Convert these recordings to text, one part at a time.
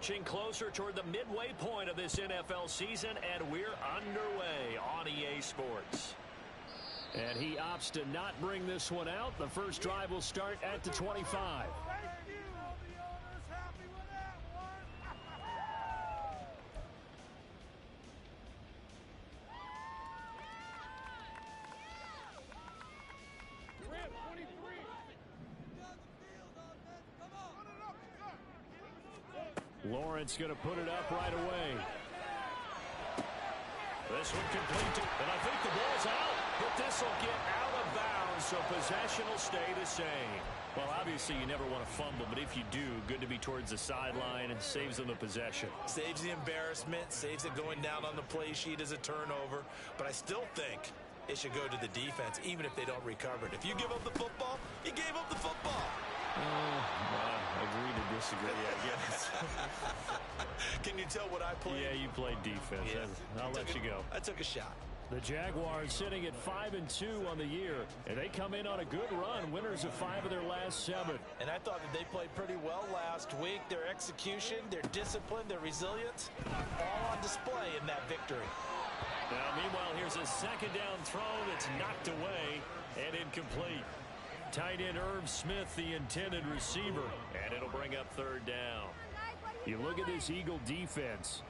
marching closer toward the midway point of this NFL season, and we're underway on EA Sports. And he opts to not bring this one out. The first drive will start at the 25. Lawrence going to put it up right away. This one complete, and I think the ball's out, but this will get out of bounds, so possession will stay the same. Well, obviously you never want to fumble, but if you do, good to be towards the sideline. Saves them the possession. Saves the embarrassment, saves it going down on the play sheet as a turnover, but I still think it should go to the defense, even if they don't recover it. If you give up the football, you gave up the football. Agree to disagree, I guess. Can you tell what I played? Yeah, you played defense. Yeah. I'll let you go. I took a shot. The Jaguars sitting at 5-2 on the year, and they come in on a good run, winners of 5 of their last 7. And I thought that they played pretty well last week. Their execution, their discipline, their resilience, all on display in that victory. Now, meanwhile, here's a second down throw that's knocked away and incomplete. Tight end Irv Smith, the intended receiver, and it'll bring up third down. You look at this Eagle defense.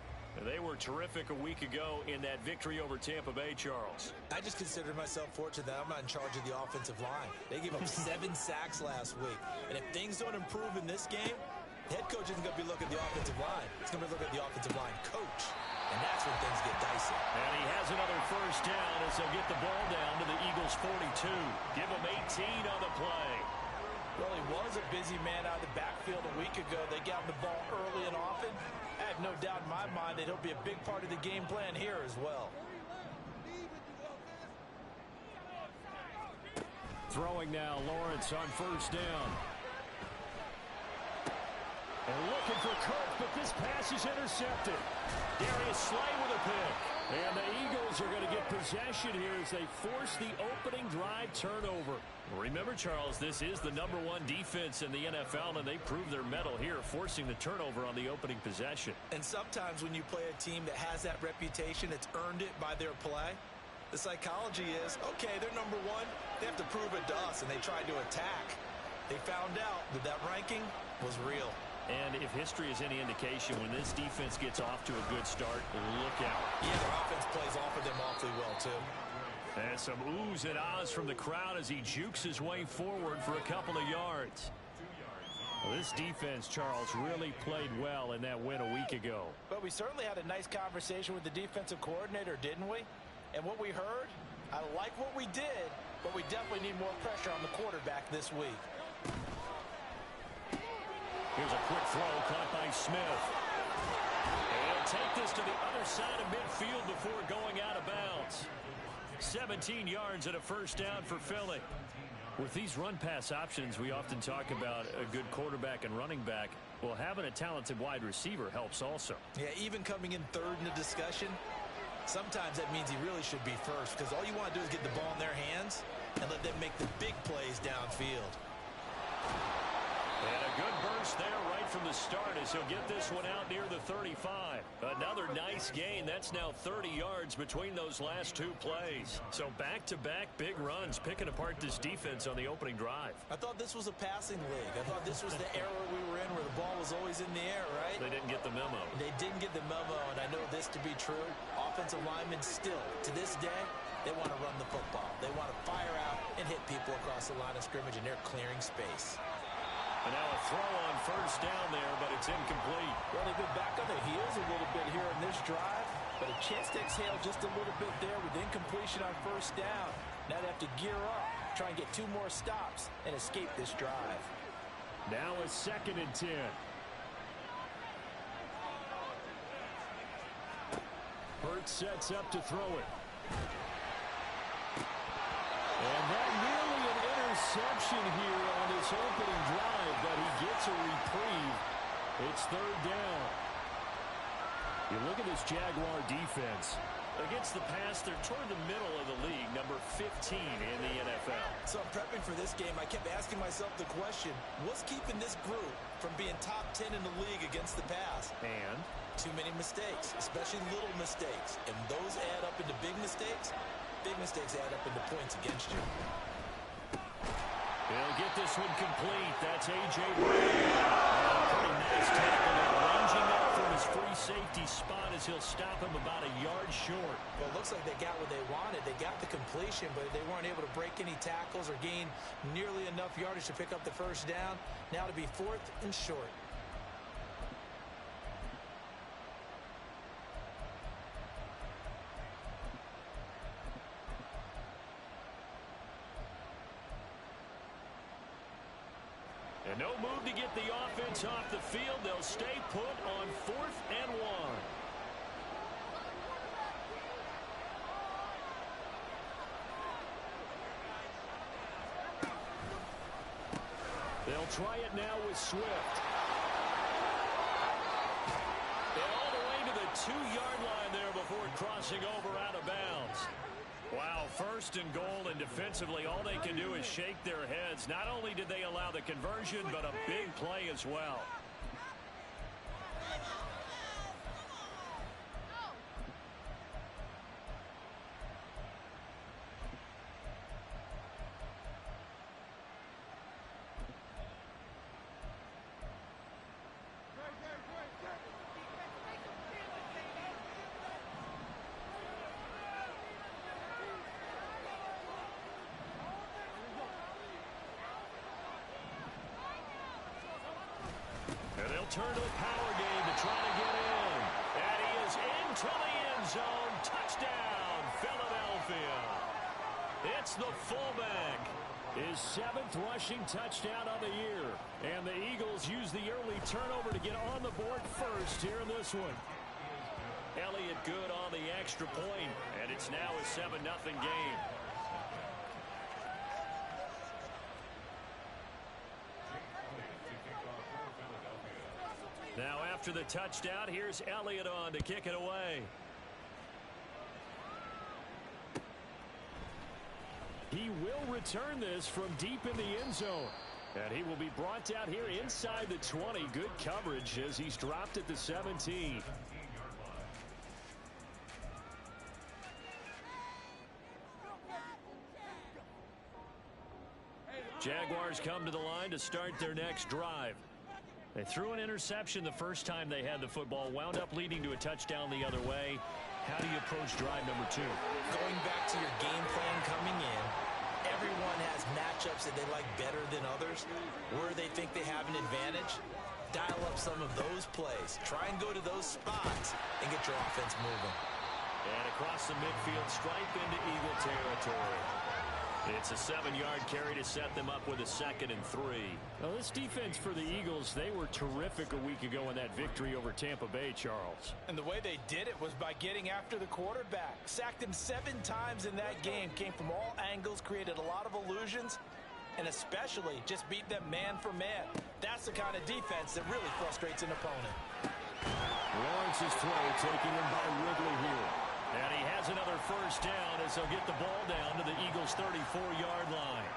They were terrific a week ago in that victory over Tampa Bay, Charles. I just consider myself fortunate that I'm not in charge of the offensive line. They gave up 7 sacks last week. And if things don't improve in this game, the head coach isn't going to be looking at the offensive line. He's going to be looking at the offensive line coach. And that's when things get dicey. And he has another first down as they'll get the ball down to the Eagles' 42. Give him 18 on the play. Well, he was a busy man out of the backfield a week ago. They got him the ball early and often. I have no doubt in my mind that he'll be a big part of the game plan here as well. Throwing now, Lawrence on first down. And looking for Kirk, but this pass is intercepted. Darius Slay with a pick. And the Eagles are going to get possession here as they force the opening drive turnover. Remember, Charles, this is the #1 defense in the NFL, and they prove their mettle here, forcing the turnover on the opening possession. And sometimes when you play a team that has that reputation, it's earned it by their play. The psychology is, okay, they're #1. They have to prove it to us, and they tried to attack. They found out that that ranking was real. And if history is any indication, when this defense gets off to a good start, look out. Yeah, their offense plays off of them awfully well, too. And some oohs and ahs from the crowd as he jukes his way forward for a couple of yards. Well, this defense, Charles, really played well in that win a week ago. But we certainly had a nice conversation with the defensive coordinator, didn't we? And what we heard, I like what we did, but we definitely need more pressure on the quarterback this week. Here's a quick throw caught by Smith. And take this to the other side of midfield before going out of bounds. 17 yards and a first down for Philly. With these run-pass options, we often talk about a good quarterback and running back. Well, having a talented wide receiver helps also. Yeah, even coming in third in the discussion, sometimes that means he really should be first, because all you want to do is get the ball in their hands and let them make the big plays downfield. And a good burst there right from the start as he'll get this one out near the 35. Another nice gain. That's now 30 yards between those last 2 plays. So back-to-back big runs, picking apart this defense on the opening drive. I thought this was a passing league. I thought this was the era we were in where the ball was always in the air, right? They didn't get the memo. They didn't get the memo, and I know this to be true. Offensive linemen still, to this day, they want to run the football. They want to fire out and hit people across the line of scrimmage, and they're clearing space. And now a throw on first down there, but it's incomplete. Well, they've been back on their heels a little bit here in this drive, but a chance to exhale just a little bit there with incompletion on first down. Now they have to gear up, try and get 2 more stops, and escape this drive. Now a 2nd and 10. Hurts sets up to throw it. And that nearly an interception here on this opening drive, but he gets a reprieve. It's third down. You look at this Jaguar defense, Against the pass, they're toward the middle of the league, number 15 in the NFL. So I'm prepping for this game. I kept asking myself the question, what's keeping this group from being top 10 in the league against the pass? And too many mistakes, especially little mistakes. And those add up into big mistakes. Big mistakes add up into points against you. He'll get this one complete. That's A.J. Brown. Pretty nice tackle there. Ranging up from his free safety spot as he'll stop him about a yard short. Well, it looks like they got what they wanted. They got the completion, but they weren't able to break any tackles or gain nearly enough yardage to pick up the first down. Now to be 4th and short. And no move to get the offense off the field. They'll stay put on 4th and 1. They'll try it now with Swift. And all the way to the 2-yard line there before crossing over out of bounds. Wow, 1st and goal, and defensively all they can do is shake their heads. Not only did they allow the conversion, but a big play as well. Turn to the power game to try to get in. And he is into the end zone. Touchdown, Philadelphia. It's the fullback. His 7th rushing touchdown on the year. And the Eagles use the early turnover to get on the board first here in this one. Elliott good on the extra point, and it's now a 7-0 game. Now after the touchdown, here's Elliott on to kick it away. He will return this from deep in the end zone. And he will be brought down here inside the 20. Good coverage as he's dropped at the 17. Jaguars come to the line to start their next drive. They threw an interception the first time they had the football, wound up leading to a touchdown the other way. How do you approach drive number 2? Going back to your game plan coming in, everyone has matchups that they like better than others, where they think they have an advantage. Dial up some of those plays. Try and go to those spots and get your offense moving. And across the midfield, stripe into Eagle territory. It's a 7-yard carry to set them up with a 2nd and 3. Well, this defense for the Eagles, they were terrific a week ago in that victory over Tampa Bay, Charles. And the way they did it was by getting after the quarterback. Sacked him 7 times in that game. Came from all angles, created a lot of illusions, and especially just beat them man for man. That's the kind of defense that really frustrates an opponent. Lawrence's throw taking him by Ridley here. And he has another first down as they'll get the ball down to the Eagles' 34-yard line.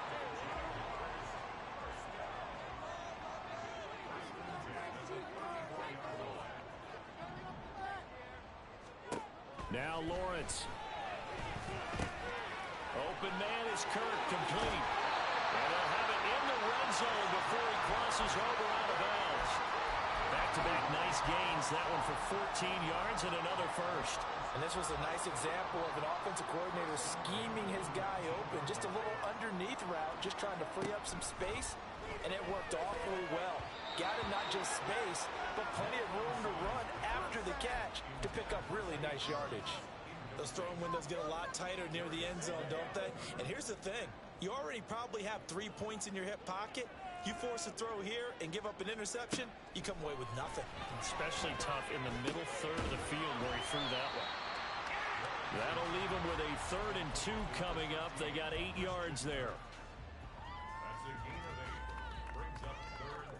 Now Lawrence. Open man is Kirk, complete. And they'll have it in the red zone before he crosses over out of bounds. Back-to-back nice gains. That one for 14 yards and another first. And this was a nice example of an offensive coordinator scheming his guy open. Just a little underneath route, just trying to free up some space, and it worked awfully well. Got him not just space, but plenty of room to run after the catch to pick up really nice yardage. Those throwing windows get a lot tighter near the end zone, don't they? And here's the thing. You already probably have 3 points in your hip pocket. You force a throw here and give up an interception, you come away with nothing. Especially tough in the middle third of the field where he threw that one. That'll leave them with a 3rd and 2 coming up. They got 8 yards there. That's a gain of 8. Brings up 3rd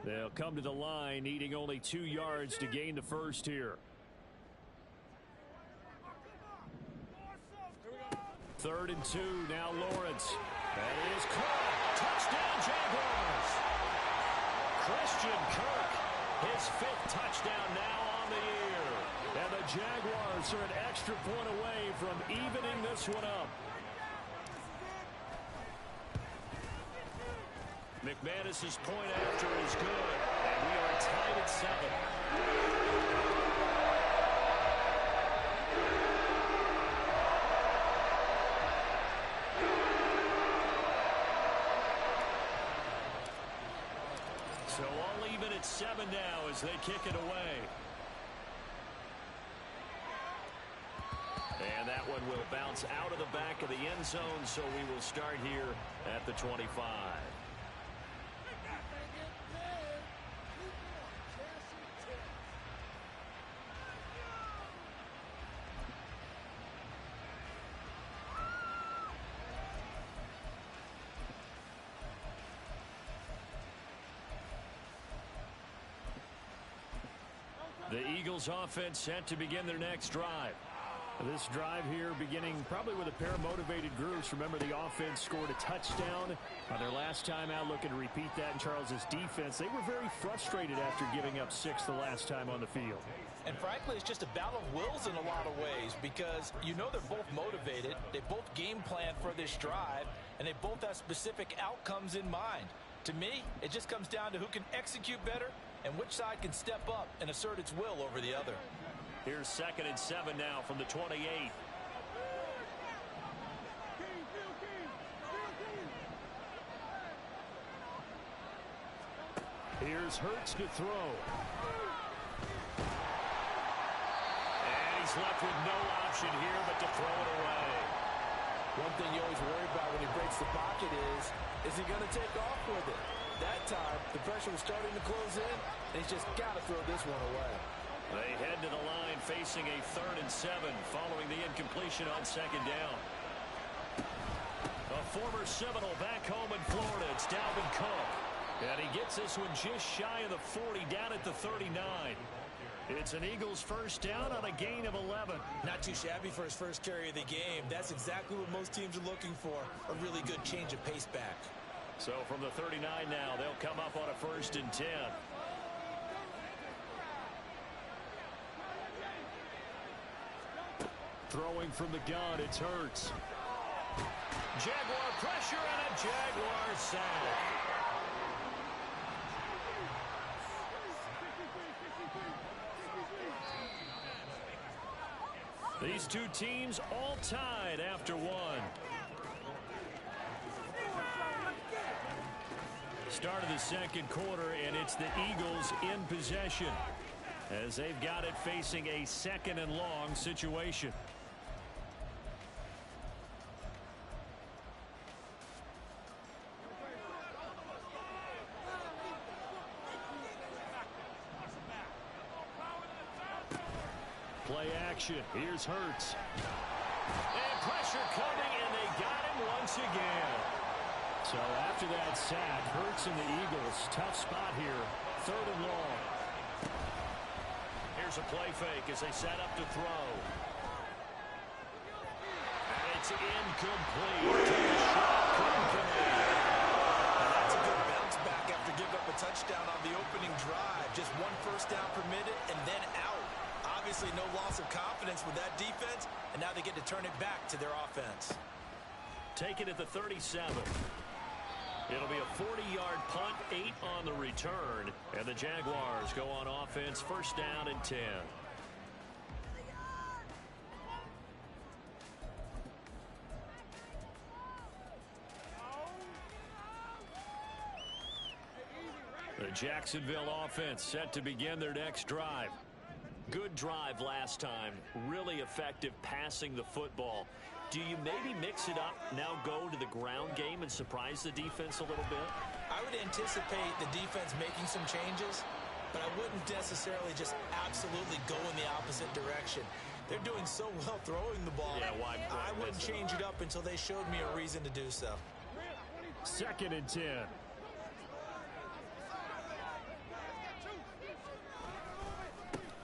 and 2. They'll come to the line, needing only 2 yards to gain the first here. 3rd and 2, now Lawrence. That is caught. Touchdown, Jaguars. Christian Kirk, his 5th touchdown now on the year. And the Jaguars are an extra point away from evening this one up. McManus's point after is good, and we are tied at 7. So all even at 7 now as they kick it away. And that one will bounce out of the back of the end zone, so we will start here at the 25. The Eagles offense set to begin their next drive. This drive here beginning probably with a pair of motivated groups. Remember, the offense scored a touchdown on their last time out, looking to repeat that in Charles's defense. They were very frustrated after giving up 6 the last time on the field. And frankly, it's just a battle of wills in a lot of ways, because you know they're both motivated, they both game plan for this drive, and they both have specific outcomes in mind. To me, it just comes down to who can execute better and which side can step up and assert its will over the other. Here's 2nd and 7 now from the 28. Here's Hurts to throw. And he's left with no option here but to throw it away. One thing you always worry about when he breaks the pocket is he going to take off with it? That time, the pressure was starting to close in, and he's just got to throw this one away. They head to the line facing a 3rd and 7 following the incompletion on 2nd down. A former Seminole back home in Florida. It's Dalvin Cook. And he gets this one just shy of the 40, down at the 39. It's an Eagles first down on a gain of 11. Not too shabby for his first carry of the game. That's exactly what most teams are looking for, a really good change of pace back. So from the 39 now, they'll come up on a 1st and 10. Throwing from the gun, it's Hurts. Jaguar pressure and a Jaguar sack. These two teams all tied after one. Start of the 2nd quarter, and it's the Eagles in possession as they've got it facing a 2nd and long situation. Play action. Here's Hurts. And pressure coming, and they got him once again. So after that sack, Hurts and the Eagles, tough spot here. 3rd and long. Here's a play fake as they set up to throw. And it's incomplete. And that's a good bounce back after giving up a touchdown on the opening drive. Just 1 first down permitted and then out. Obviously no loss of confidence with that defense, and now they get to turn it back to their offense. Take it at the 37. It'll be a 40-yard punt, 8 on the return, and the Jaguars go on offense, 1st down and 10. The Jacksonville offense set to begin their next drive. Good drive last time. Really effective passing the football. Do you maybe mix it up, now go to the ground game and surprise the defense a little bit? I would anticipate the defense making some changes, but I wouldn't necessarily just absolutely go in the opposite direction. They're doing so well throwing the ball. Yeah, why I wouldn't change it up until they showed me a reason to do so. 2nd and 10.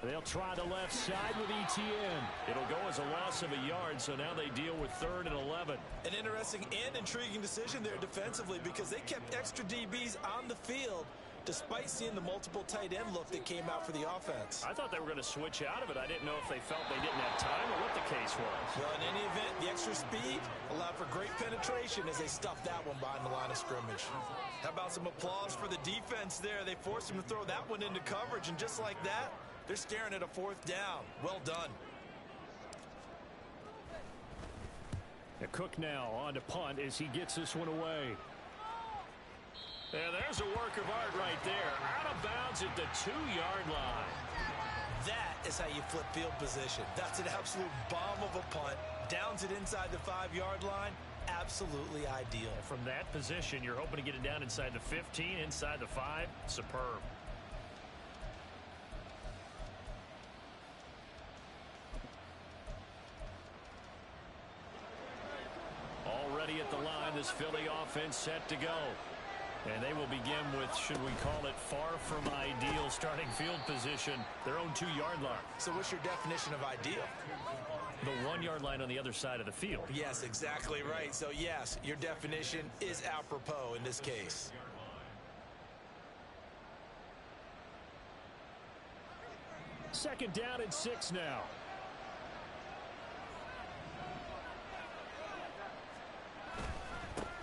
They'll try the left side with ETN. It'll go as a loss of a yard, so now they deal with 3rd and 11. An interesting and intriguing decision there defensively because they kept extra DBs on the field despite seeing the multiple tight end look that came out for the offense. I thought they were going to switch out of it. I didn't know if they felt they didn't have time or what the case was. Well, in any event, the extra speed allowed for great penetration as they stuffed that one behind the line of scrimmage. How about some applause for the defense there? They forced him to throw that one into coverage, and just like that, they're staring at a 4th down. Well done. Cook now on to punt as he gets this one away. And there's a work of art right there. Out of bounds at the 2-yard line. That is how you flip field position. That's an absolute bomb of a punt. Downs it inside the 5-yard line. Absolutely ideal. From that position, you're hoping to get it down inside the 15, inside the 5. Superb. Already at the line, this Philly offense set to go. And they will begin with, should we call it, far from ideal starting field position, their own 2-yard line. So what's your definition of ideal? The 1-yard line on the other side of the field. Yes, exactly right. So yes, your definition is apropos in this case. Second down and 6 now.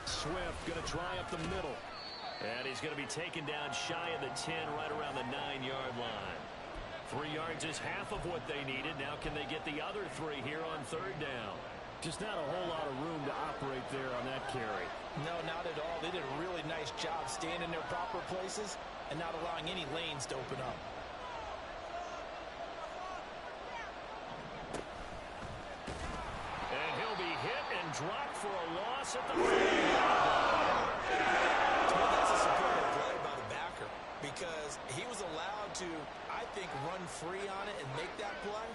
Swift going to try up the middle. And he's going to be taken down shy of the 10, right around the 9-yard line. 3 yards is half of what they needed. Now can they get the other 3 here on 3rd down? Just not a whole lot of room to operate there on that carry. No, not at all. They did a really nice job staying in their proper places and not allowing any lanes to open up. And he'll be hit and dropped for a loss at the 3-yard line. That's a superior play by the backer because he was allowed to, I think, run free on it and make that play.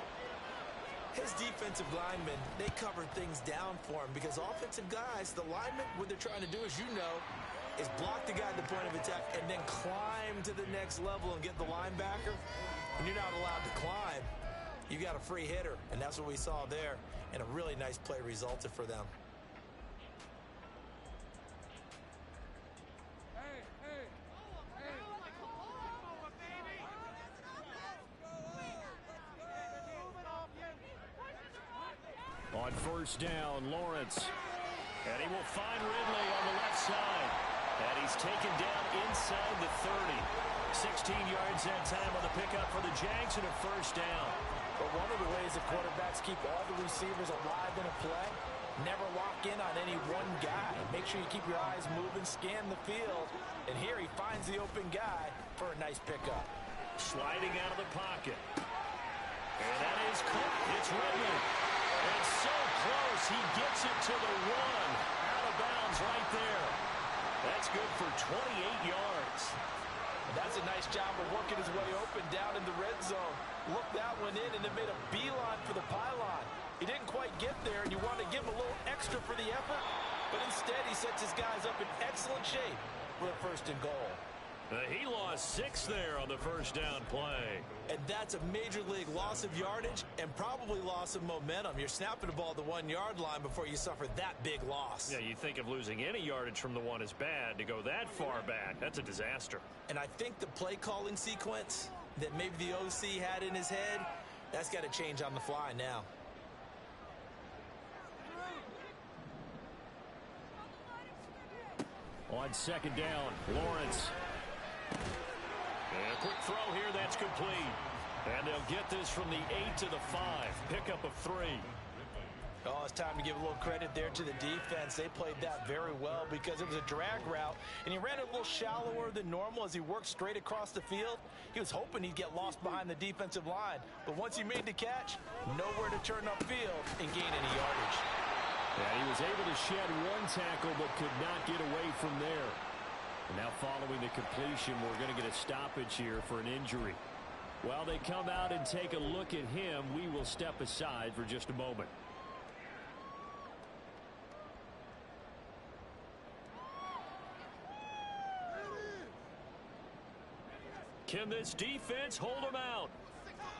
His defensive linemen, they covered things down for him because offensive guys, the linemen, what they're trying to do, as you know, is block the guy at the point of attack and then climb to the next level and get the linebacker. When you're not allowed to climb, you got a free hitter, and that's what we saw there, and a really nice play resulted for them. On 1st down, Lawrence. And he will find Ridley on the left side. And he's taken down inside the 30. 16 yards that time on the pickup for the Jags and a 1st down. But one of the ways the quarterbacks keep all the receivers alive in a play, never lock in on any one guy. Make sure you keep your eyes moving, scan the field. And here he finds the open guy for a nice pickup. Sliding out of the pocket. And that is Cook. It's Ridley. And so close, he gets it to the 1. Out of bounds right there. That's good for 28 yards. And that's a nice job of working his way open down in the red zone. Looked that one in and then made a beeline for the pylon. He didn't quite get there, and you want to give him a little extra for the effort. But instead, he sets his guys up in excellent shape for a 1st and goal. He lost 6 there on the 1st down play. And that's a major league loss of yardage and probably loss of momentum. You're snapping the ball at the 1-yard line before you suffer that big loss. Yeah, you think of losing any yardage from the 1 is bad. To go that far back, that's a disaster. And I think the play calling sequence that maybe the OC had in his head, that's got to change on the fly now. On 2nd down, Lawrence. And a quick throw here, that's complete. And they'll get this from the 8 to the 5. Pickup of 3. Oh, it's time to give a little credit there to the defense. They played that very well because it was a drag route, and he ran it a little shallower than normal as he worked straight across the field. He was hoping he'd get lost behind the defensive line, but once he made the catch, nowhere to turn upfield and gain any yardage. Yeah, he was able to shed 1 tackle but could not get away from there. And now following the completion, we're going to get a stoppage here for an injury. While they come out and take a look at him, we will step aside for just a moment. Can this defense hold them out?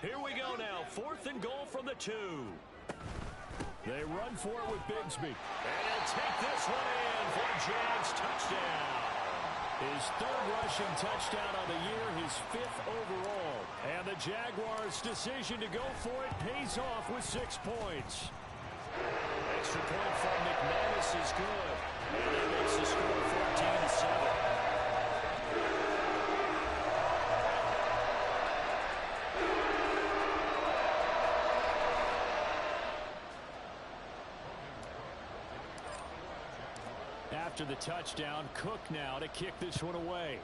Here we go now. 4th and goal from the 2. They run for it with Bigsby. And he'll take this one in for a Jags touchdown. His 3rd rushing touchdown of the year, his 5th overall. And the Jaguars' decision to go for it pays off with 6 points. Extra point from McManus is good. And that makes the score 14-7. After the touchdown, Cook now to kick this one away.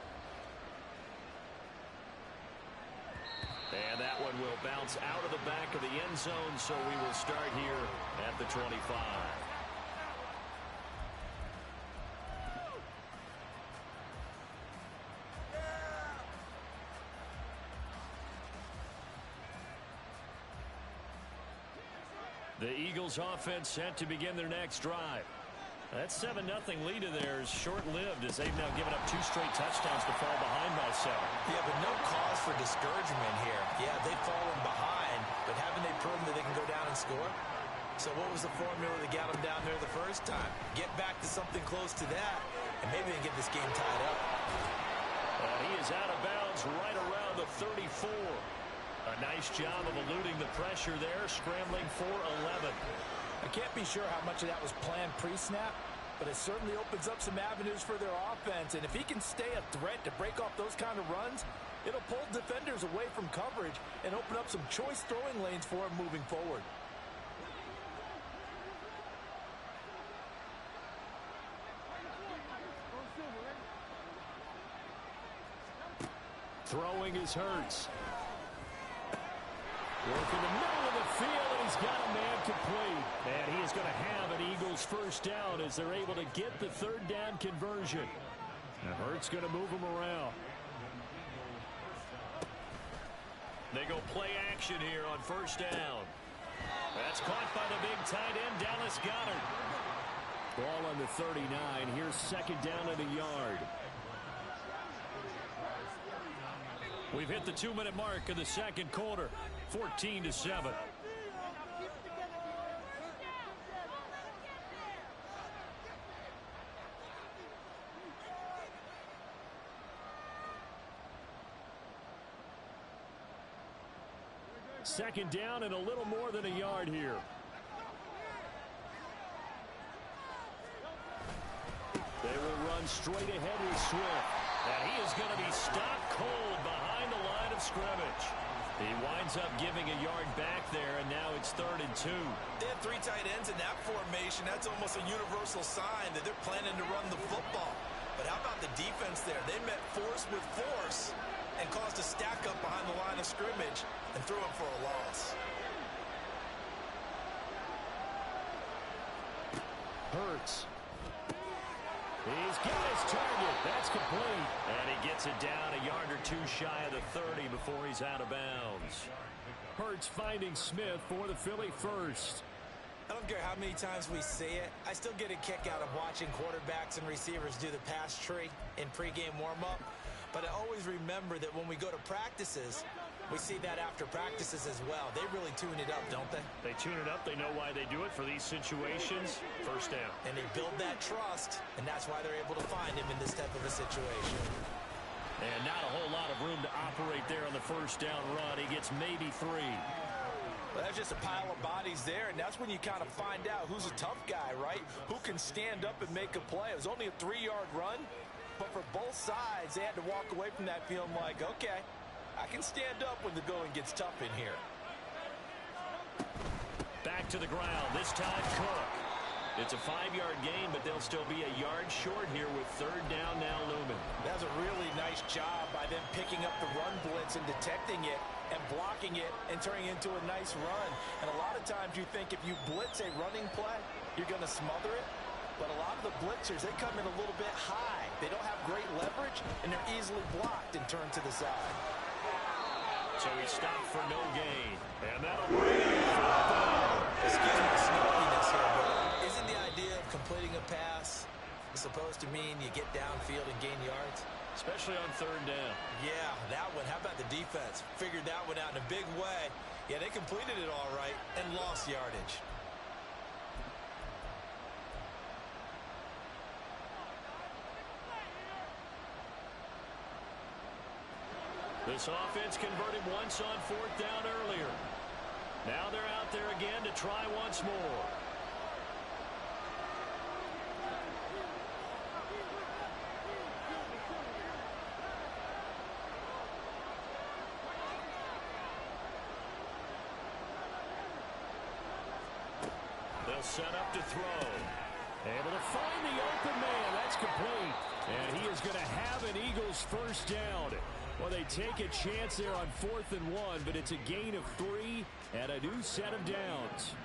And that one will bounce out of the back of the end zone, so we will start here at the 25. The Eagles offense set to begin their next drive. That 7-0 lead of theirs short-lived as they've now given up 2 straight touchdowns to fall behind by 7. Yeah, but no cause for discouragement here. Yeah, they've fallen behind, but haven't they proven that they can go down and score? So what was the formula that got them down there the first time? Get back to something close to that, and maybe they can get this game tied up. And he is out of bounds right around the 34. A nice job of eluding the pressure there, scrambling for 11. I can't be sure how much of that was planned pre-snap, but it certainly opens up some avenues for their offense. And if he can stay a threat to break off those kind of runs, it'll pull defenders away from coverage and open up some choice throwing lanes for him moving forward. Throwing is Hurts. Working the middle of the field, and he's got a man complete. And he is going to have an Eagles first down as they're able to get the 3rd down conversion. And Hurts going to move him around. They go play action here on first down. That's caught by the big tight end, Dallas Goedert. Ball on the 39. Here's 2nd down and a yard. We've hit the 2-minute mark in the 2nd quarter. 14-7. Second down and a little more than a yard here. They will run straight ahead with Swift. And he is going to be stopped cold behind the line of scrimmage. He winds up giving a yard back there, and now it's 3rd and 2. They have 3 tight ends in that formation. That's almost a universal sign that they're planning to run the football. But how about the defense there? They met force with force and caused a stack up behind the line of scrimmage and threw him for a loss. Hurts. He's got his target. That's complete. And he gets it down a yard or 2 shy of the 30 before he's out of bounds. Hurts finding Smith for the Philly first. I don't care how many times we see it. I still get a kick out of watching quarterbacks and receivers do the pass tree in pregame warm-up. But I always remember that when we go to practices, we see that after practices as well. They really tune it up, don't they? They tune it up. They know why they do it for these situations. First down. And they build that trust, and that's why they're able to find him in this type of a situation. And not a whole lot of room to operate there on the first down run. He gets maybe 3. Well, that's just a pile of bodies there, and that's when you kind of find out who's a tough guy, right? Who can stand up and make a play. It was only a 3-yard run, but for both sides, they had to walk away from that feeling like, okay, I can stand up when the going gets tough in here. Back to the ground, this time Cook. It's a 5-yard gain, but they'll still be a yard short here with 3rd down now looming. That's a really nice job by them picking up the run blitz and detecting it and blocking it and turning it into a nice run. And a lot of times you think if you blitz a running play, you're going to smother it. But a lot of the blitzers, they come in a little bit high. They don't have great leverage, and they're easily blocked and turned to the side. So he stopped for no gain. And that'll bring him 4th down. Excuse my snarkiness here, but isn't the idea of completing a pass It's supposed to mean you get downfield and gain yards. Especially on third down. Yeah, that one. How about the defense? Figured that one out in a big way. Yeah, they completed it all right and lost yardage. This offense converted once on fourth down earlier. Now they're out there again to try once more. They'll set up to throw. Able to find the open man. That's complete. And he is going to have an Eagles first down. Well, they take a chance there on 4th and 1, but it's a gain of 3 and a new set of downs.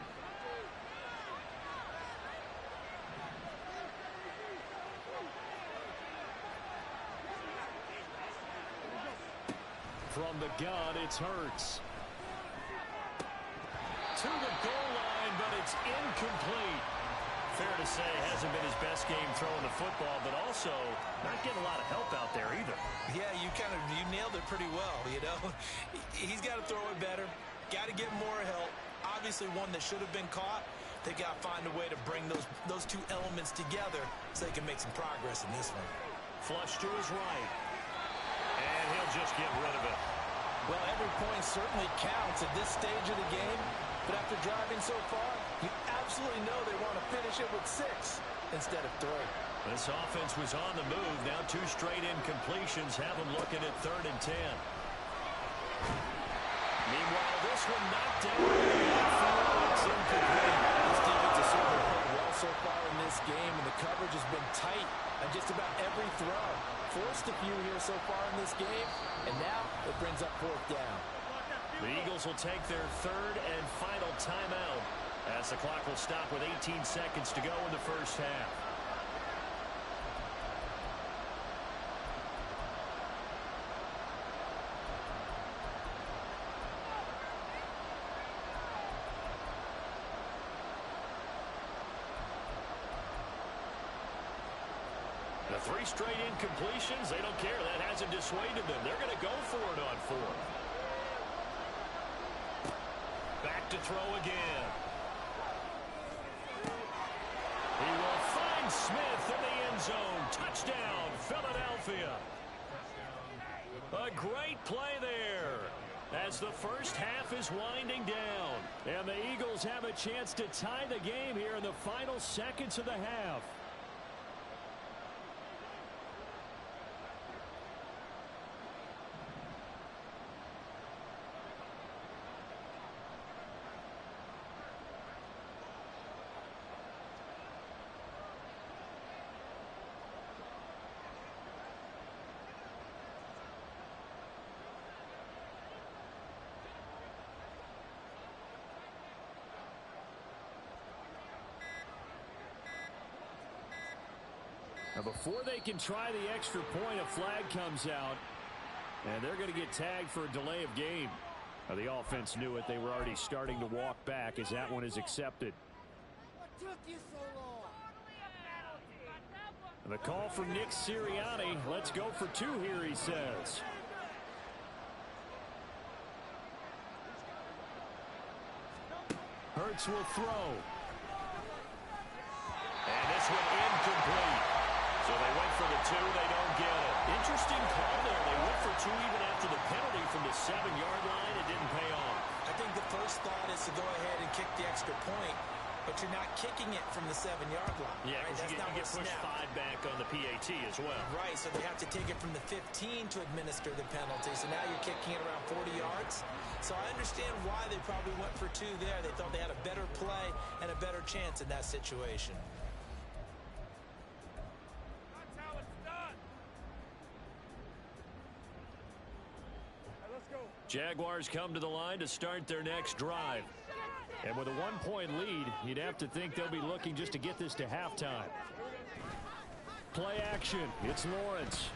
From the gun, it's Hurts. To the goal line, but it's incomplete. Fair to say, hasn't been his best game throwing the football, but also not getting a lot of help out there either. Yeah, you nailed it pretty well, you know. He's got to throw it better. Got to get more help. Obviously one that should have been caught. They got to find a way to bring those two elements together so they can make some progress in this one. Flush to his right. And he'll just get rid of it. Well, every point certainly counts at this stage of the game. But after driving so far, you absolutely know they want to finish it with 6 instead of 3. This offense was on the move. Now 2 straight incompletions have them looking at 3rd and 10. Meanwhile, this one knocked down. It's incomplete. This defense has certainly played well so far in this game, and the coverage has been tight on just about every throw. Forced a few here so far in this game, and now it brings up 4th down. The Eagles will take their 3rd and final timeout as the clock will stop with 18 seconds to go in the first half. The 3 straight incompletions, they don't care. That hasn't dissuaded them. They're going to go for it on 4th. Back to throw again. He will find Smith in the end zone. Touchdown, Philadelphia. A great play there as the first half is winding down. And the Eagles have a chance to tie the game here in the final seconds of the half. Now before they can try the extra point, a flag comes out, and they're going to get tagged for a delay of game. Now the offense knew it. They were already starting to walk back as that one is accepted. What took you so long? And the call from Nick Sirianni. Let's go for 2 here, he says. Hurts will throw. And this one incomplete. So they went for the 2. They don't get it. Interesting call there. They went for 2 even after the penalty from the 7-yard line. It didn't pay off. I think the first thought is to go ahead and kick the extra point, but you're not kicking it from the 7-yard line. Yeah, right? because you get pushed 5 back on the PAT as well. Right, so they have to take it from the 15 to administer the penalty. So now you're kicking it around 40 yards. So I understand why they probably went for 2 there. They thought they had a better play and a better chance in that situation. That's how it's done. Let's go. Jaguars come to the line to start their next drive. And with a 1-point lead, you'd have to think they'll be looking just to get this to halftime. Play action. It's Lawrence.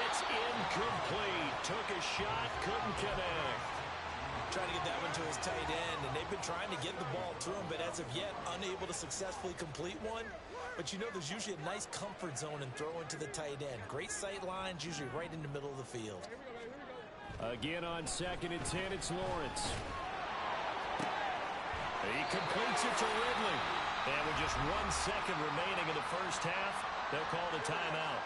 It's incomplete. Took a shot, couldn't connect. Trying to get that one to his tight end, and they've been trying to get the ball to him, but as of yet, unable to successfully complete one. But you know there's usually a nice comfort zone in throwing to the tight end. Great sight lines, usually right in the middle of the field. Again on 2nd and 10, it's Lawrence. He completes it to Ridley. And with just 1 second remaining in the first half, they'll call the timeout.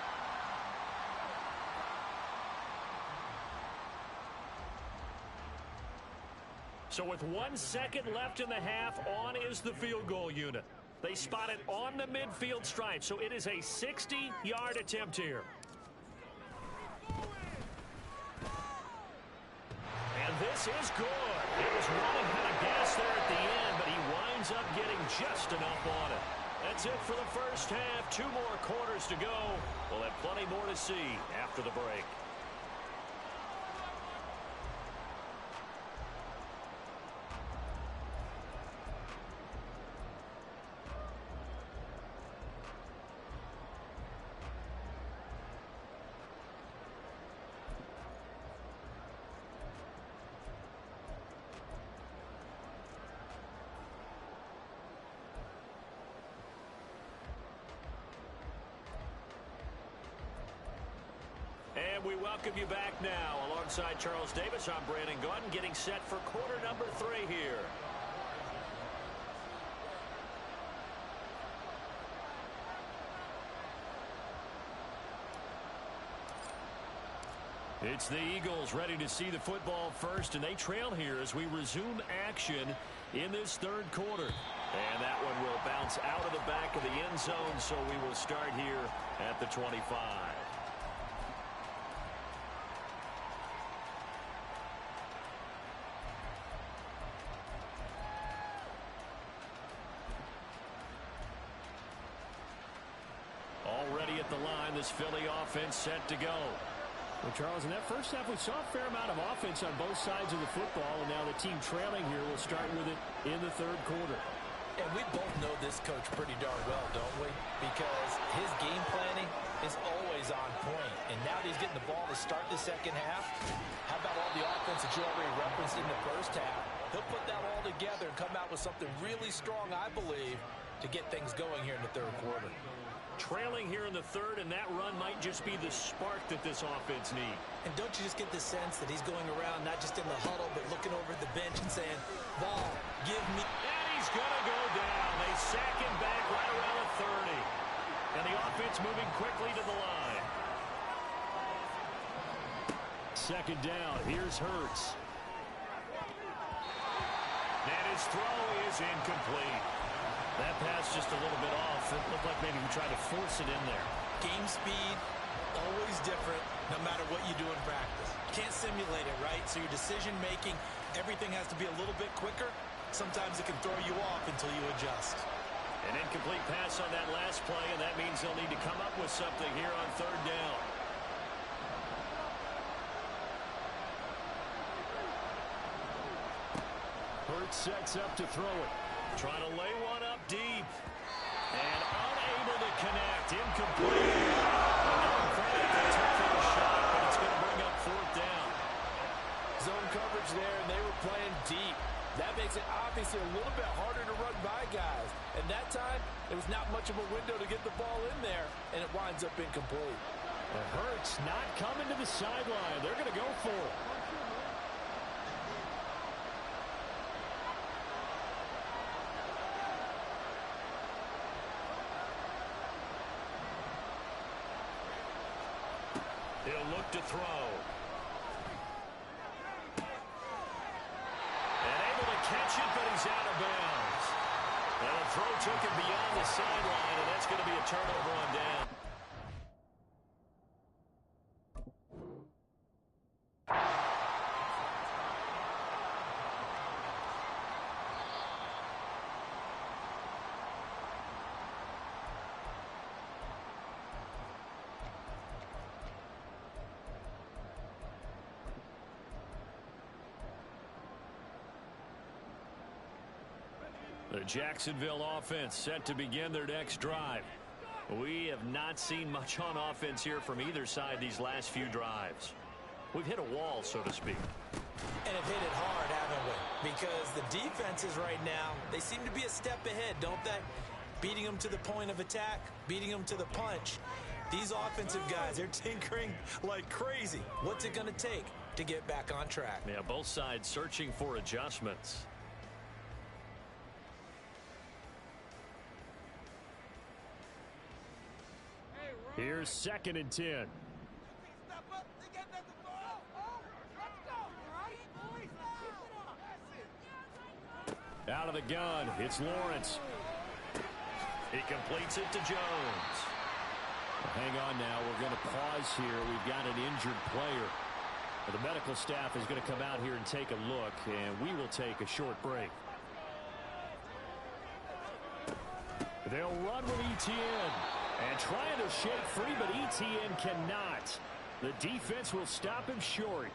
So with 1 second left in the half, on is the field goal unit. They spot it on the midfield stripe, so it is a 60-yard attempt here. And this is good. It was running out of gas there at the end, but he winds up getting just enough on it. That's it for the first half. 2 more quarters to go. We'll have plenty more to see after the break. And we welcome you back now. Alongside Charles Davis, I'm Brandon Gaudin, getting set for quarter number 3 here. It's the Eagles ready to see the football first, and they trail here as we resume action in this 3rd quarter. And that one will bounce out of the back of the end zone, so we will start here at the 25. Already at the line, this Philly offense set to go. Well, Charles, in that first half, we saw a fair amount of offense on both sides of the football, and now the team trailing here will start with it in the 3rd quarter. And we both know this coach pretty darn well, don't we? Because his game planning is always on point. And now that he's getting the ball to start the 2nd half, how about all the offense that you already referenced in the first half? He'll put that all together and come out with something really strong, I believe, to get things going here in the 3rd quarter. Trailing here in the 3rd, and that run might just be the spark that this offense needs. And don't you just get the sense that he's going around not just in the huddle, but looking over at the bench and saying, ball, give me. And he's going to go down. They sack him back right around the 30. And the offense moving quickly to the line. 2nd down. Here's Hurts. And his throw is incomplete. That pass just a little bit off. It looked like maybe he tried to force it in there. Game speed, always different, no matter what you do in practice. You can't simulate it, right? So your decision-making, everything has to be a little bit quicker. Sometimes it can throw you off until you adjust. An incomplete pass on that last play, and that means they'll need to come up with something here on 3rd down. Hurts sets up to throw it. Trying to lay one up deep. And unable to connect. Incomplete. Credit the tough shot, but it's going to bring up 4th down. Zone coverage there, and they were playing deep. That makes it obviously a little bit harder to run by guys. And that time, it was not much of a window to get the ball in there, and it winds up incomplete. Well, Hurts not coming to the sideline. They're going to go for it. He'll look to throw. And able to catch it, but he's out of bounds. And the throw took him beyond the sideline, and that's going to be a turnover on down. The Jacksonville offense set to begin their next drive. We have not seen much on offense here from either side these last few drives. We've hit a wall, so to speak. And have hit it hard, haven't we? Because the defenses right now, they seem to be a step ahead, don't they? Beating them to the point of attack, beating them to the punch. These offensive guys, they're tinkering like crazy. What's it going to take to get back on track? Yeah, both sides searching for adjustments. Here's 2nd and 10. Out of the gun, it's Lawrence. He completes it to Jones. Hang on now, we're going to pause here. We've got an injured player. The medical staff is going to come out here and take a look, and we will take a short break. They'll run with ETN. And trying to shake free, but ETN cannot. The defense will stop him short.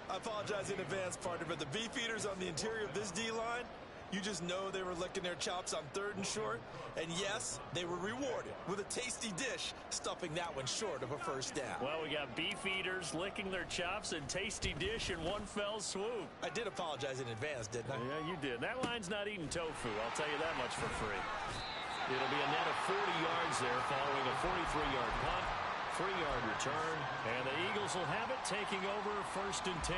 I apologize in advance, partner, but the beefeaters on the interior of this D-line, you just know they were licking their chops on 3rd and short. And yes, they were rewarded with a tasty dish, stuffing that one short of a first down. Well, we got beefeaters licking their chops and tasty dish in one fell swoop. I did apologize in advance, didn't I? Yeah, you did. That line's not eating tofu, I'll tell you that much for free. It'll be a net of 40 yards there following a 43-yard punt, 3-yard return, and the Eagles will have it taking over 1st and 10.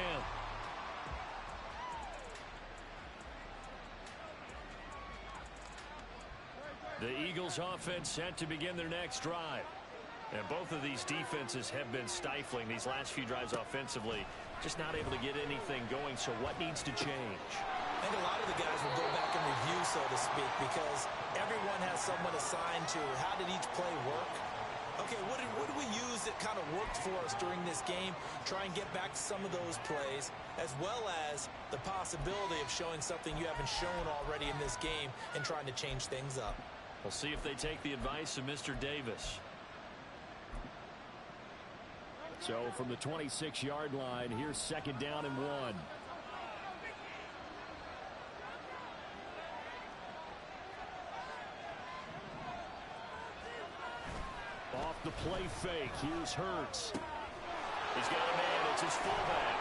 The Eagles offense set to begin their next drive. And both of these defenses have been stifling these last few drives offensively. Just not able to get anything going, so what needs to change? I think a lot of the guys will go back and review, so to speak, because everyone has someone assigned to how did each play work. Okay, what did we use that kind of worked for us during this game? Try and get back to some of those plays, as well as the possibility of showing something you haven't shown already in this game and trying to change things up. We'll see if they take the advice of Mr. Davis. So from the 26-yard line, here's 2nd down and 1. Off the play fake, here's Hurts. He's got a man, it's his fullback.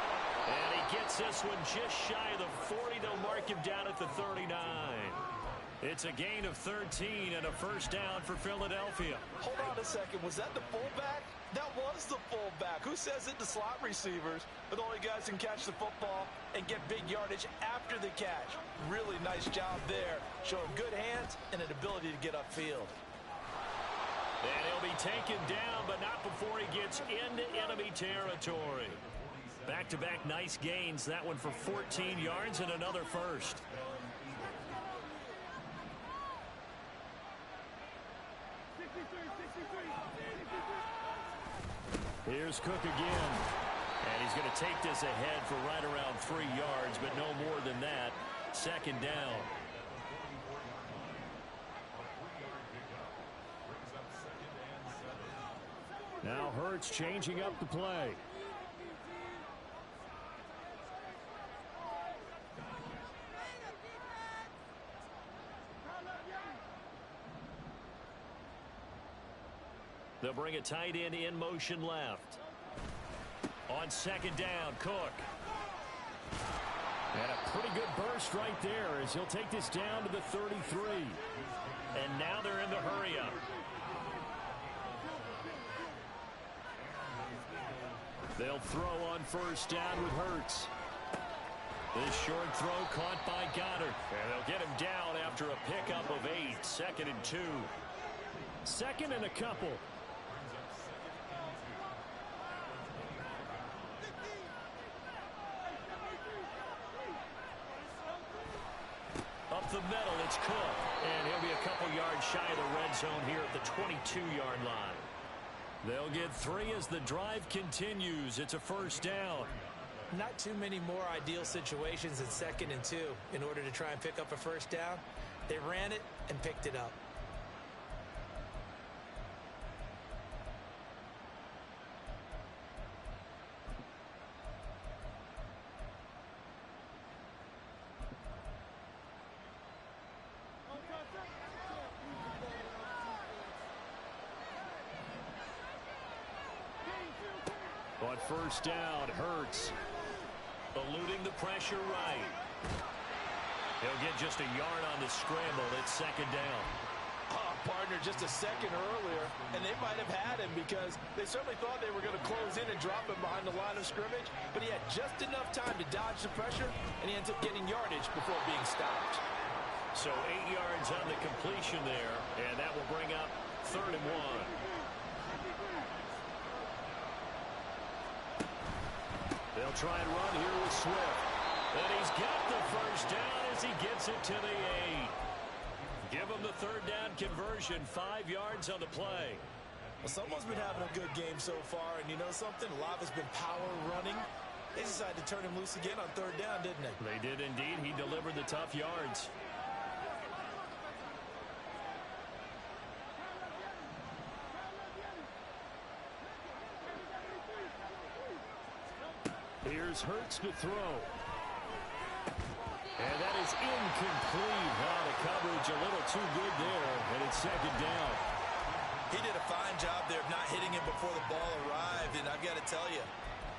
And he gets this one just shy of the 40. They'll mark him down at the 39. It's a gain of 13 and a first down for Philadelphia. Hold on a second. Was that the fullback? That was the fullback. Who says it to slot receivers? But only guys can catch the football and get big yardage after the catch. Really nice job there. Showing good hands and an ability to get upfield. And he'll be taken down, but not before he gets into enemy territory. Back-to-back nice gains. That one for 14 yards and another first. Here's Cook again. And he's going to take this ahead for right around 3 yards, but no more than that. 2nd down. Now Hurts changing up the play. They'll bring a tight end in motion left. On 2nd down, Cook. And a pretty good burst right there as he'll take this down to the 33. And now they're in the hurry-up. They'll throw on 1st down with Hurts. This short throw caught by Goddard. And they'll get him down after a pickup of 8. 2nd and 2. 2nd and a couple. Up the middle, it's Cook. And he'll be a couple yards shy of the red zone here at the 22-yard line. They'll get 3 as the drive continues. It's a first down. Not too many more ideal situations in 2nd and 2 in order to try and pick up a first down. They ran it and picked it up. On 1st down, Hurts. Eluding handling the pressure right. He'll get just a yard on the scramble. It's second down. Oh, partner, just a second earlier, and they might have had him because they certainly thought they were going to close in and drop him behind the line of scrimmage, but he had just enough time to dodge the pressure, and he ends up getting yardage before being stopped. So 8 yards on the completion there, and that will bring up 3rd and 1. They'll try and run here with Swift. And he's got the first down as he gets it to the 8. Give him the 3rd down conversion, 5 yards on the play. Well, someone's been having a good game so far, and you know something? A lot has been power running. They decided to turn him loose again on 3rd down, didn't they? They did indeed. He delivered the tough yards. Here's Hurts to throw. And that is incomplete. The coverage a little too good there, and it's second down. He did a fine job there of not hitting him before the ball arrived, and I've got to tell you,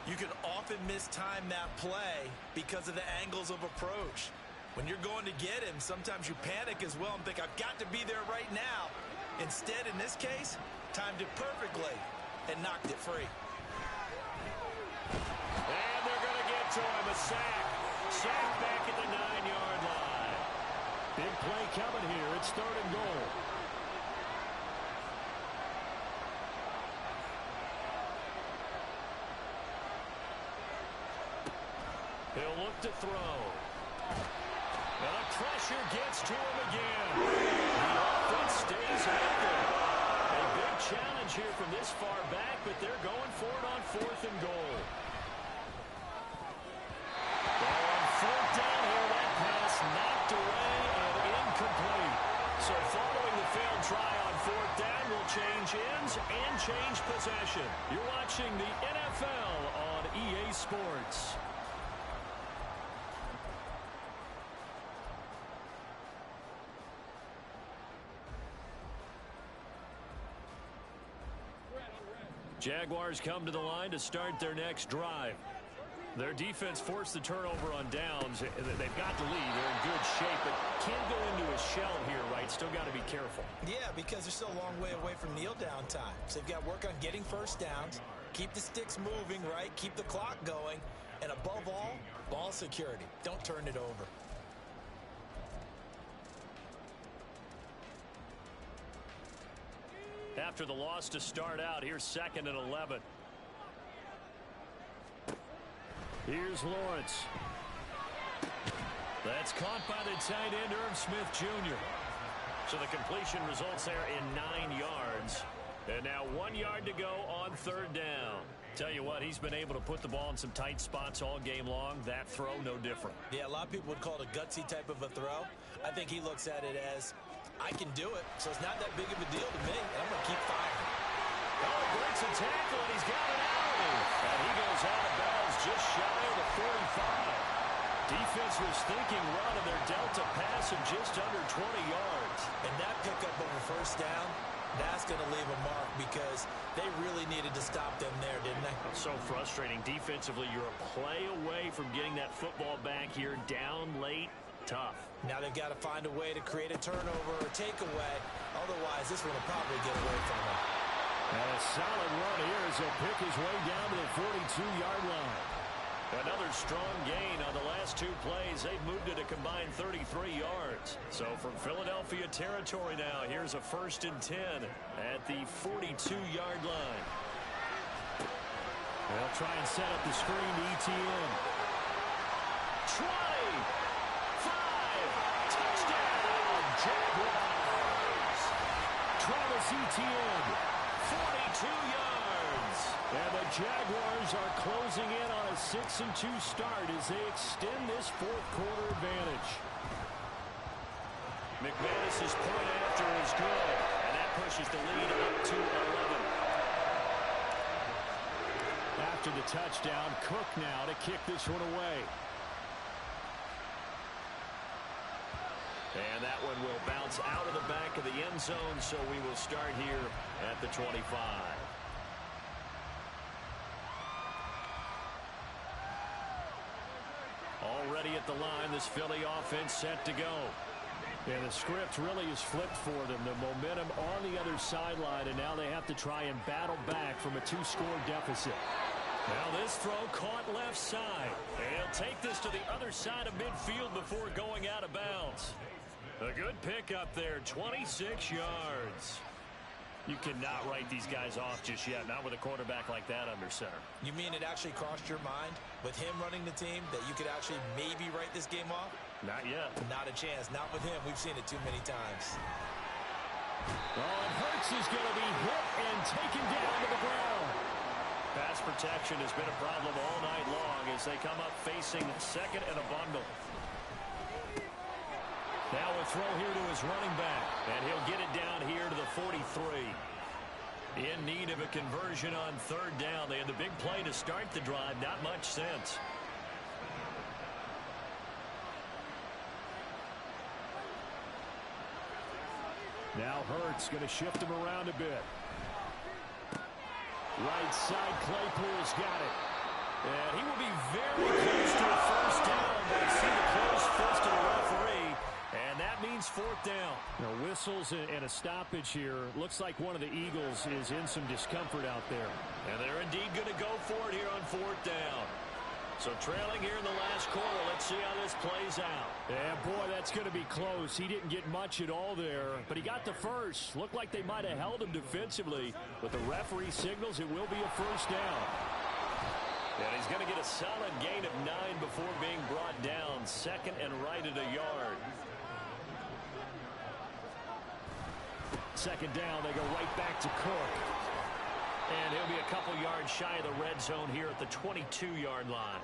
you can often mistime that play because of the angles of approach. When you're going to get him, sometimes you panic as well and think, I've got to be there right now. Instead, in this case, timed it perfectly and knocked it free. And they're going to get to him, a sack. Sack back at the 9-yard line. Big play coming here. It's 3rd and goal. He'll look to throw. And the pressure gets to him again. The offense stays healthy. A big challenge here from this far back, but they're going for it on 4th and goal. On 4th down here, that pass knocked away and incomplete. So following the failed try on 4th down will change ends and change possession. You're watching the NFL on EA Sports. Jaguars come to the line to start their next drive. Their defense forced the turnover on downs. They've got the lead. They're in good shape, but can't go into a shell here, right? Still got to be careful. Yeah, because they're still a long way away from kneel down time. So they've got to work on getting first downs, keep the sticks moving, right? Keep the clock going, and above all, ball security. Don't turn it over. After the loss to start out, here's 2nd and 11. Here's Lawrence. That's caught by the tight end, Irv Smith Jr. So the completion results there in 9 yards. And now 1 yard to go on 3rd down. Tell you what, he's been able to put the ball in some tight spots all game long. That throw, no different. Yeah, a lot of people would call it a gutsy type of a throw. I think he looks at it as, I can do it, so it's not that big of a deal to me, and I'm going to keep firing. Oh, he breaks a tackle, and he's got it out. And he goes out of bounds just shy of the 45. Defense was thinking run, and they're dealt a pass of just under 20 yards. And that pickup of a first down, that's going to leave a mark because they really needed to stop them there, didn't they? So frustrating. Defensively, you're a play away from getting that football back here down late. Tough. Now they've got to find a way to create a turnover or takeaway. Otherwise, this one will probably get away from them. And a solid run here as he'll pick his way down to the 42-yard line. Another strong gain on the last 2 plays. They've moved it a combined 33 yards. So from Philadelphia territory now, here's a 1st and 10 at the 42-yard line. They'll try and set up the screen to ETN. 20, 5, touchdown, Jaguars. Travis Etienne, 42 yards. and the Jaguars are closing in on a 6-2 start as they extend this 4th quarter advantage. McManus's point after is good, and that pushes the lead up to 11. After the touchdown, Cook now to kick this one away. And that one will bounce out of the back of the end zone, so we will start here at the 25. Already at the line, this Philly offense set to go. And the script really is flipped for them. The momentum on the other sideline, and now they have to try and battle back from a 2-score deficit. Now this throw caught left side. And he'll take this to the other side of midfield before going out of bounds. A good pickup there, 26 yards. You cannot write these guys off just yet, not with a quarterback like that under center. You mean it actually crossed your mind with him running the team that you could actually maybe write this game off? Not yet. Not a chance. Not with him. We've seen it too many times. Oh, and Hurts is going to be hit and taken down to the ground. Pass protection has been a problem all night long as they come up facing second and a bundle. Now a throw here to his running back, and he'll get it down here to the 43. In need of a conversion on third down. They had the big play to start the drive. Not much sense. Now Hurts going to shift him around a bit. Right side, Claypool's got it. And he will be very close to a first down. But see the close fist of the referee. And that means fourth down. Now whistles and a stoppage here. Looks like one of the Eagles is in some discomfort out there. And they're indeed going to go for it here on fourth down. So trailing here in the last quarter. Let's see how this plays out. Yeah, boy, that's going to be close. He didn't get much at all there, but he got the first. Looked like they might have held him defensively, but the referee signals it will be a first down. And he's going to get a solid gain of 9 before being brought down. Second and right at a yard. Second down, they go right back to Cook. And he'll be a couple yards shy of the red zone here at the 22-yard line.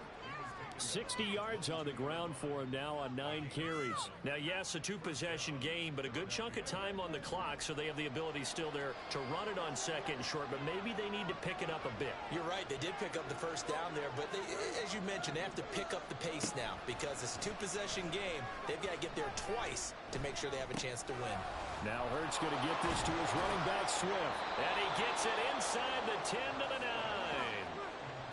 60 yards on the ground for him now on 9 carries. Now, yes, a 2-possession game, but a good chunk of time on the clock, so they have the ability still there to run it on second and short, but maybe they need to pick it up a bit. You're right. They did pick up the first down there, but they, as you mentioned, they have to pick up the pace now because it's a 2-possession game. They've got to get there twice to make sure they have a chance to win. Now Hurts going to get this to his running back, Swift. And he gets it inside the 10 to the 9.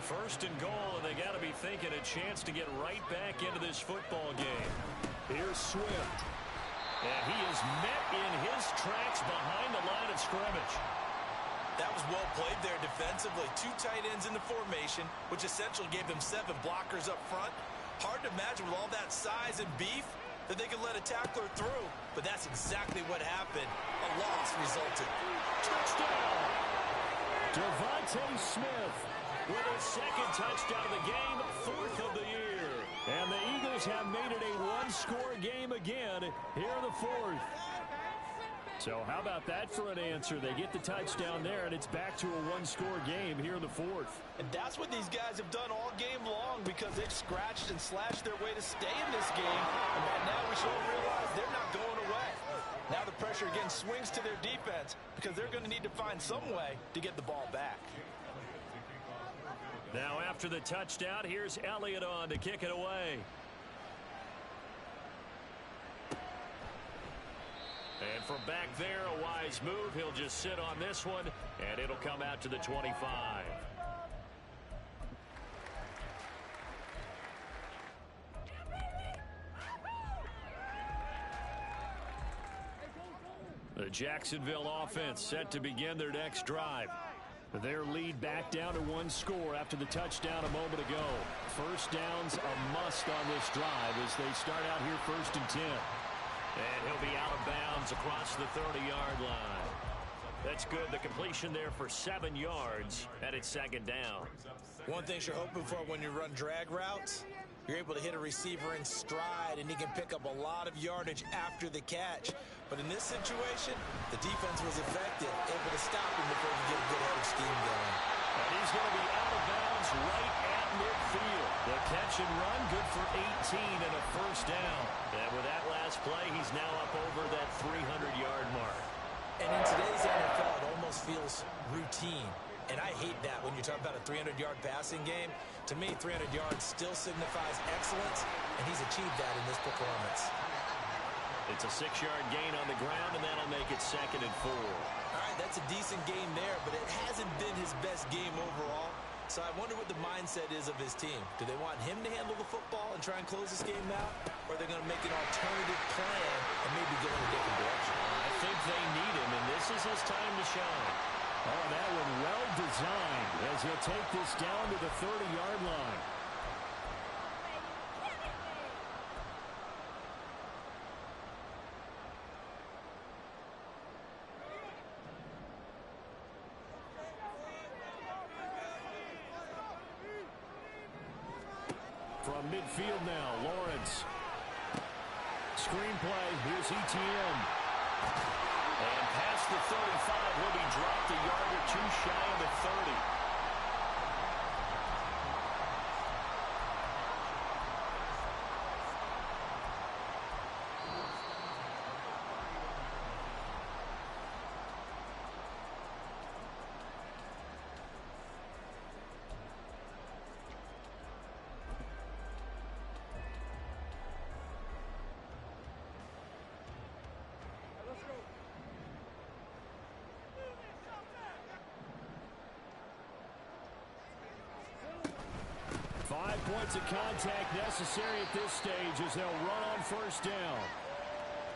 First and goal, and they got to be thinking a chance to get right back into this football game. Here's Swift. And he is met in his tracks behind the line of scrimmage. That was well played there defensively. 2 tight ends in the formation, which essentially gave them 7 blockers up front. Hard to imagine with all that size and beef that they could let a tackler through. But that's exactly what happened. A loss resulted. Touchdown! Devontae Smith with his second touchdown of the game, 4th of the year. And the Eagles have made it a 1-score game again here in the 4th. So how about that for an answer? They get the touchdown there, and it's back to a 1-score game here in the 4th. And that's what these guys have done all game long because they've scratched and slashed their way to stay in this game. And now we should all realize they're not going away. Now the pressure again swings to their defense because they're going to need to find some way to get the ball back. Now after the touchdown, here's Elliott on to kick it away. And from back there, a wise move. He'll just sit on this one, and it'll come out to the 25. The Jacksonville offense set to begin their next drive. Their lead back down to 1 score after the touchdown a moment ago. First down's a must on this drive as they start out here 1st and 10. And he'll be out of bounds across the 30-yard line. That's good. The completion there for 7 yards, and it's second down. One thing you're hoping for when you run drag routes, you're able to hit a receiver in stride, and he can pick up a lot of yardage after the catch. But in this situation, the defense was effective, able to stop him before he get a good head of steam going. And he's going to be out of bounds right at midfield. The catch and run, good for 18 and a first down. And with that last play, he's now up over that 300-yard mark. And in today's NFL, it almost feels routine. And I hate that when you talk about a 300-yard passing game. To me, 300 yards still signifies excellence, and he's achieved that in this performance. It's a 6-yard gain on the ground, and that'll make it second and 4. All right, that's a decent game there, but it hasn't been his best game overall. So I wonder what the mindset is of his team. Do they want him to handle the football and try and close this game out, or they're going to make an alternative plan and maybe go in a different direction? I think they need him, and this is his time to shine. Oh, that one well designed as he'll take this down to the 30-yard line. From midfield now, Lawrence. Screenplay, here's ETN. And past the 35, will be dropped a yard or two shy of the 30. Points of contact necessary at this stage as they'll run on first down.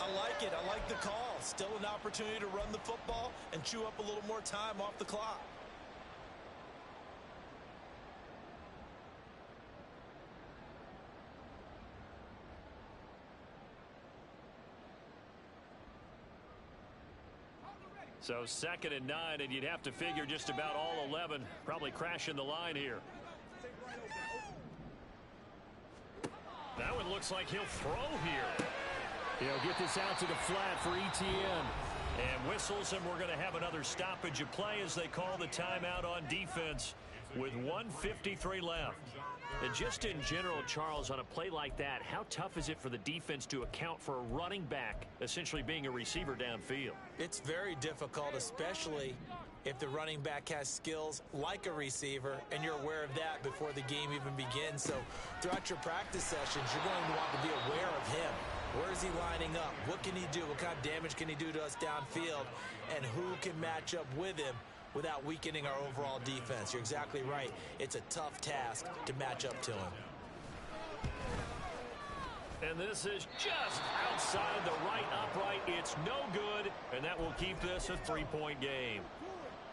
I like it. I like the call. Still an opportunity to run the football and chew up a little more time off the clock. So 2nd and 9, and you'd have to figure just about all 11 probably crashing the line here. That one looks like he'll throw here. He'll get this out to the flat for ETN. And whistles, and we're going to have another stoppage of play as they call the timeout on defense with 1:53 left. And just in general, Charles, on a play like that, how tough is it for the defense to account for a running back essentially being a receiver downfield? It's very difficult, especially if the running back has skills like a receiver, and you're aware of that before the game even begins. So throughout your practice sessions, you're going to want to be aware of him. Where is he lining up? What can he do? What kind of damage can he do to us downfield? And who can match up with him without weakening our overall defense? You're exactly right. It's a tough task to match up to him. And this is just outside the right upright. It's no good, and that will keep this a 3-point game.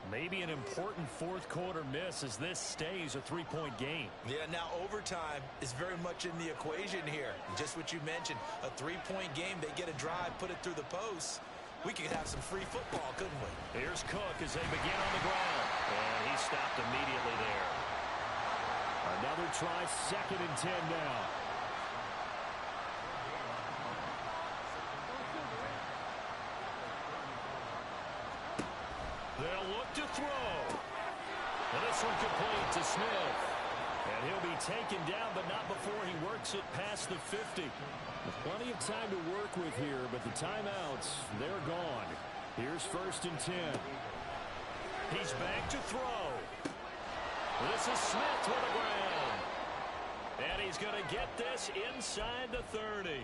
Maybe an important fourth quarter miss as this stays a 3-point game. Yeah, now overtime is very much in the equation here. Just what you mentioned, a 3-point game. They get a drive, put it through the posts. We could have some free football, couldn't we? Here's Cook as they begin on the ground. And he stopped immediately there. Another try, 2nd and 10 now. They'll look to throw. And this one complete to Smith. And he'll be taken down, but not before he works it past the 50. Plenty of time to work with here, but the timeouts, they're gone. Here's 1st and 10. He's back to throw. This is Smith with the ground. And he's going to get this inside the 30.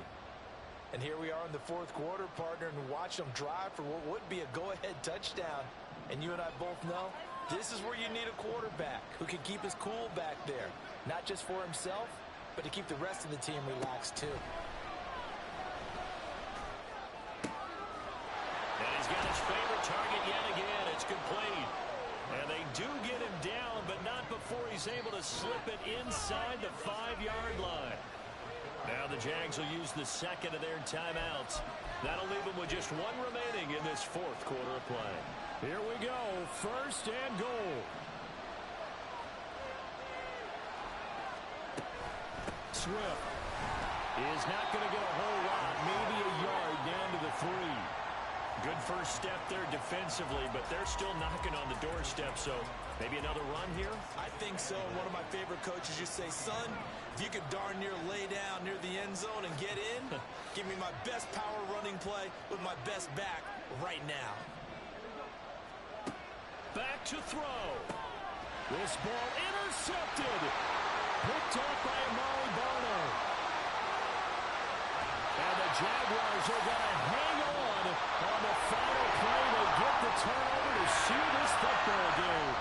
And here we are in the fourth quarter, partner, and watch them drive for what would be a go-ahead touchdown. And you and I both know this is where you need a quarterback who can keep his cool back there. Not just for himself, but to keep the rest of the team relaxed too. And he's got his favorite target yet again. It's complete. And they do get him down, but not before he's able to slip it inside the 5-yard line. Now the Jags will use the second of their timeouts. That'll leave them with just one remaining in this fourth quarter of play. Here we go, 1st and goal. Swift is not going to get a whole lot, maybe a yard down to the 3. Good first step there defensively, but they're still knocking on the doorstep, so maybe another run here? I think so. One of my favorite coaches used to say, son, if you could darn near lay down near the end zone and get in, give me my best power running play with my best back right now. Back to throw. This ball intercepted. Picked off by Amari Barno. And the Jaguars are going to hang on the final play to get the turnover to seal this football game.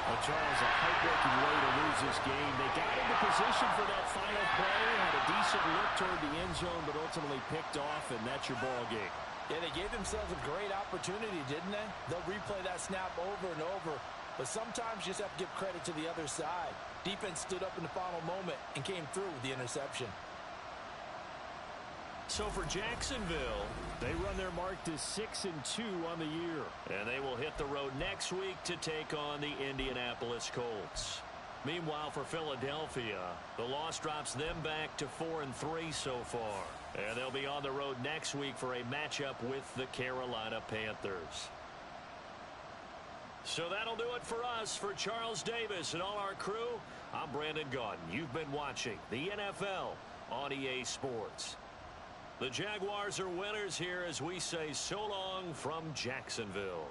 Well, Charles, a heartbreaking way to lose this game. They got into position for that final play, had a decent look toward the end zone, but ultimately picked off, and that's your ball game. Yeah, they gave themselves a great opportunity, didn't they? They'll replay that snap over and over, but sometimes you just have to give credit to the other side. Defense stood up in the final moment and came through with the interception. So for Jacksonville, They run their mark to 6-2 on the year. and they will hit the road next week to take on the Indianapolis Colts. Meanwhile, for Philadelphia, the loss drops them back to 4-3 so far. And they'll be on the road next week for a matchup with the Carolina Panthers. So that'll do it for us. For Charles Davis and all our crew, I'm Brandon Gaudin. You've been watching the NFL on EA Sports. The Jaguars are winners here as we say so long from Jacksonville.